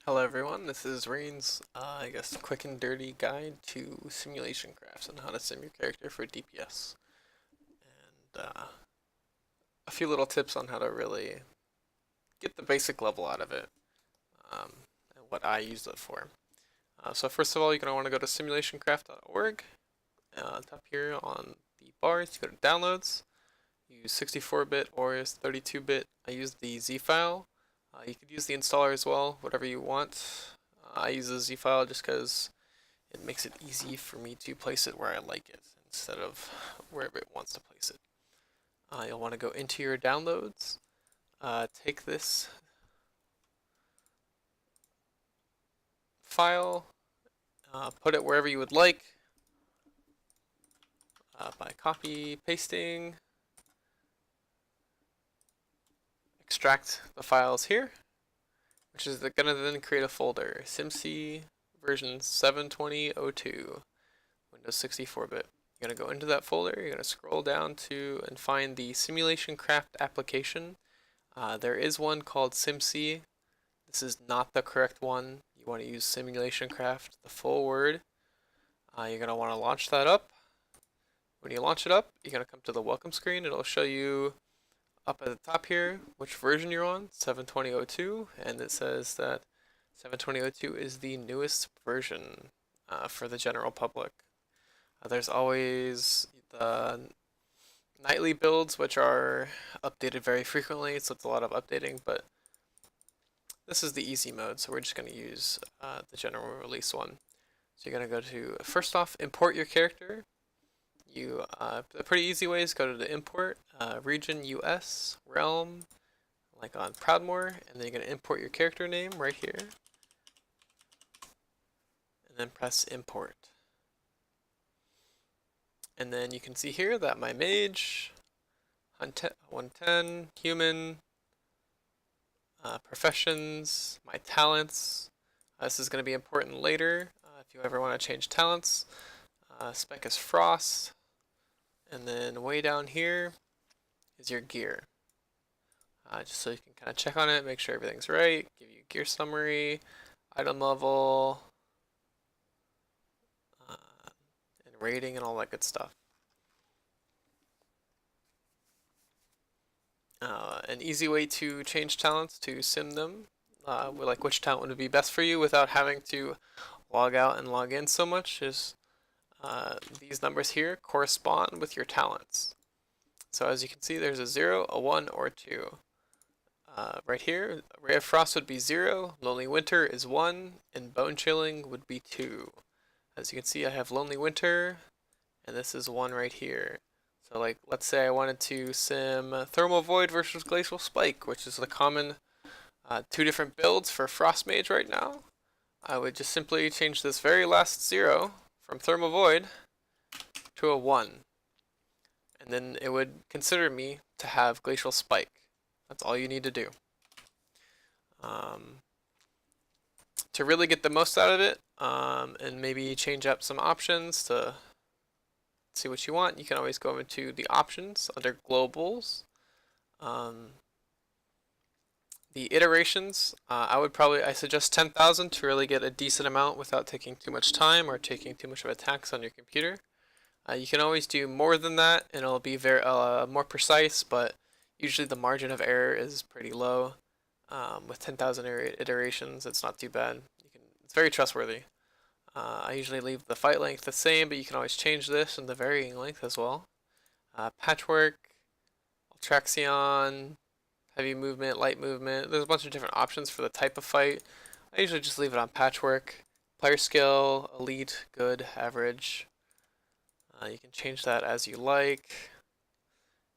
Hello everyone, this is Rain's, I guess, quick and dirty guide to simulation crafts and how to sim your character for DPS. And a few little tips on how to really get the basic level out of it, um, and what I use it for. So first of all, you're going to want to go to simulationcraft.org. Top here on the bars, you go to downloads, use 64-bit or 32-bit. I use the Z file. You could use the installer as well, whatever you want. I use the Z file just because it makes it easy for me to place it where I like it instead of wherever it wants to place it. You'll want to go into your downloads, take this file, put it wherever you would like by copy, pasting, extract the files here, which is going to then create a folder, SimC version 72002, Windows 64-bit. You're going to go into that folder, you're going to scroll down to and find the Simulation Craft application. There is one called SimC. This is not the correct one. You want to use Simulation Craft, the full word. You're going to want to launch that up. When you launch it up, you're going to come to the welcome screen. It'll show you up at the top here which version you're on, 72002, and it says that 72002 is the newest version for the general public. There's always the nightly builds, which are updated very frequently, so it's a lot of updating, but this is the easy mode, so we're just going to use the general release one. So you're going to go to, first off, import your character. A pretty easy way is go to the import, region US, realm, like on Proudmoore, and then you're going to import your character name right here, and then press import. And then you can see here that my mage, 110, human, professions, my talents. This is going to be important later if you ever want to change talents. Spec is frost. And then way down here is your gear. Just so you can kind of check on it, make sure everything's right, give you gear summary, item level, and rating and all that good stuff. An easy way to change talents, to sim them, like which talent would be best for you without having to log out and log in so much, is these numbers here correspond with your talents. So as you can see, there's a 0, a 1, or a 2. Right here, Ray of Frost would be 0, Lonely Winter is 1, and Bone Chilling would be 2. As you can see, I have Lonely Winter, and this is 1 right here. So like, let's say I wanted to sim Thermal Void versus Glacial Spike, which is the common 2 different builds for Frost Mage right now. I would just simply change this very last 0 from Thermal Void to a 1. And then it would consider me to have Glacial Spike. That's all you need to do. To really get the most out of it, and maybe change up some options to see what you want, you can always go into the options under globals. The iterations, I suggest 10,000 to really get a decent amount without taking too much time or taking too much of a tax on your computer. You can always do more than that, and it'll be very more precise, but usually the margin of error is pretty low. With 10,000 iterations, it's not too bad. It's very trustworthy. I usually leave the fight length the same, but you can always change this and the varying length as well. Patchwork, Ultraxion, heavy movement, light movement. There's a bunch of different options for the type of fight. I usually just leave it on patchwork. Player skill, elite, good, average. You can change that as you like.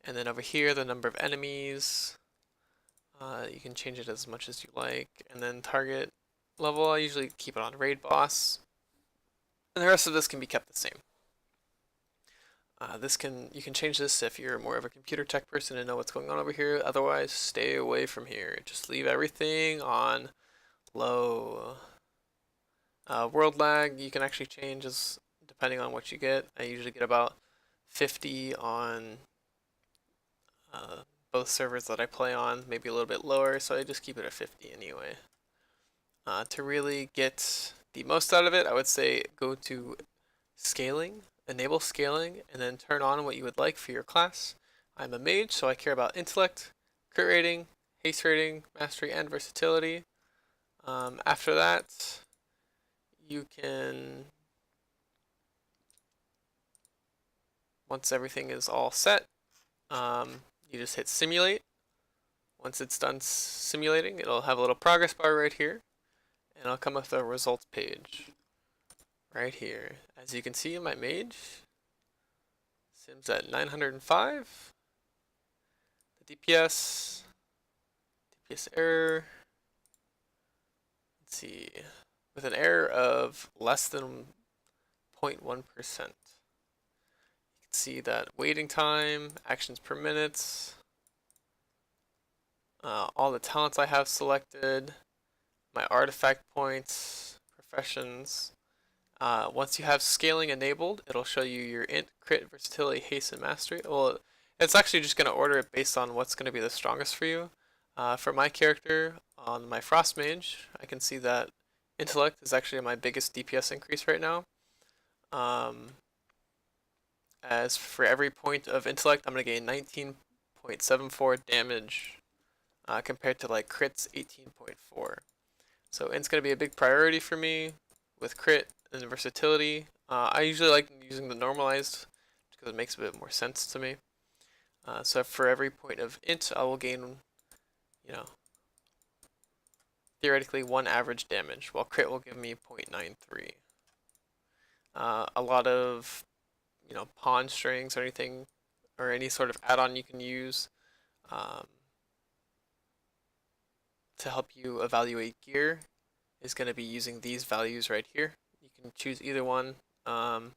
And then over here, the number of enemies. You can change it as much as you like. And then target level, I usually keep it on raid boss. And the rest of this can be kept the same. You can change this if you're more of a computer tech person and know what's going on over here. Otherwise, stay away from here. Just leave everything on low. World lag, you can actually change as depending on what you get. I usually get about 50 on both servers that I play on, maybe a little bit lower, so I just keep it at 50 anyway. To really get the most out of it, I would say go to scaling, enable scaling, and then turn on what you would like for your class. I'm a mage, so I care about intellect, crit rating, haste rating, mastery, and versatility. After that, you can, once everything is all set, you just hit simulate. Once it's done simulating, it'll have a little progress bar right here, and I'll come up with a results page right here. As you can see, my mage sims at 905. The DPS error, let's see, with an error of less than 0.1%. You can see that waiting time, actions per minute, all the talents I have selected, my artifact points, professions. Once you have scaling enabled, it'll show you your int, crit, versatility, haste, and mastery. Well, it's actually just going to order it based on what's going to be the strongest for you. For my character, on my Frost Mage, I can see that intellect is actually my biggest DPS increase right now. As for every point of intellect, I'm going to gain 19.74 damage compared to like crit's 18.4. So int's going to be a big priority for me with crit and versatility. I usually like using the normalized because it makes a bit more sense to me. So for every point of int, I will gain, theoretically 1 average damage, while crit will give me 0.93. A lot of, pawn strings or anything, or any sort of add-on you can use to help you evaluate gear is going to be using these values right here. You can choose either one. Some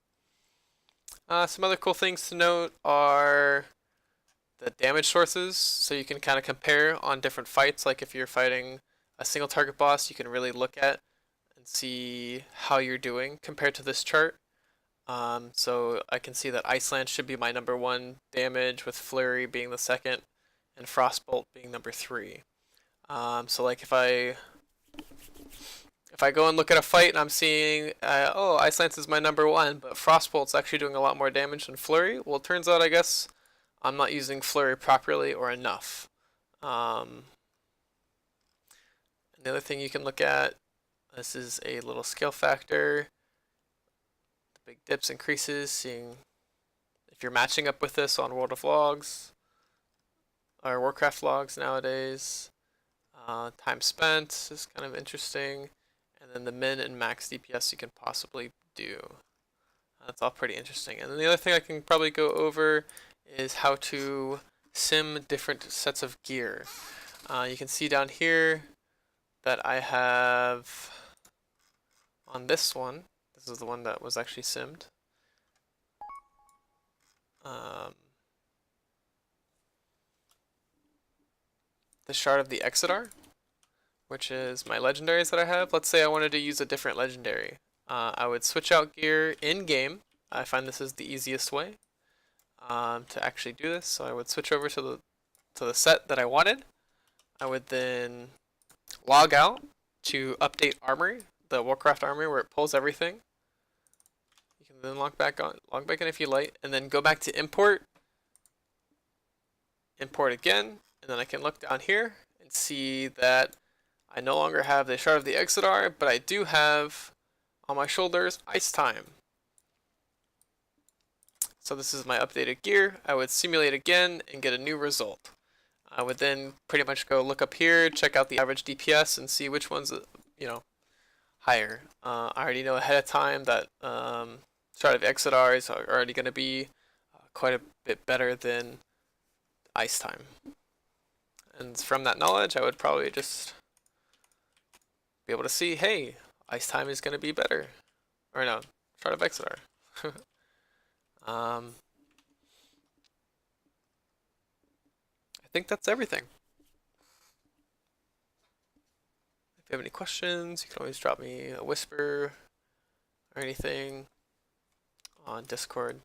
other cool things to note are the damage sources, so you can kind of compare on different fights. Like if you're fighting a single target boss, you can really look at and see how you're doing compared to this chart. So I can see that Iceland should be my number 1 damage, with Flurry being the second, and Frostbolt being number 3. So like if I go and look at a fight and I'm seeing, oh, Ice Lance is my number 1, but Frostbolt's actually doing a lot more damage than Flurry. Well, it turns out, I guess, I'm not using Flurry properly or enough. Another thing you can look at, this is a little scale factor. The big dips increases, seeing if you're matching up with this on World of Logs or Warcraft logs nowadays. Time spent is kind of interesting. And then the min and max DPS you can possibly do. That's all pretty interesting. And then the other thing I can probably go over is how to sim different sets of gear. You can see down here that I have on this one, this is the one that was actually simmed. The Shard of the Exodar, which is my legendaries that I have. Let's say I wanted to use a different legendary. I would switch out gear in-game. I find this is the easiest way to actually do this. So I would switch over to the set that I wanted. I would then log out to update Armory, the Warcraft Armory where it pulls everything. You can then log back in if you like, and then go back to import again, and then I can look down here and see that I no longer have the Shard of the Exodar, but I do have on my shoulders Ice Time. So this is my updated gear. I would simulate again and get a new result. I would then pretty much go look up here, check out the average DPS, and see which one's higher. I already know ahead of time that Shard of Exodar is already going to be quite a bit better than Ice Time. And from that knowledge, I would probably just be able to see, hey, Ice Time is going to be better. Or no, Shard of Exodar. I think that's everything. If you have any questions, you can always drop me a whisper or anything on Discord.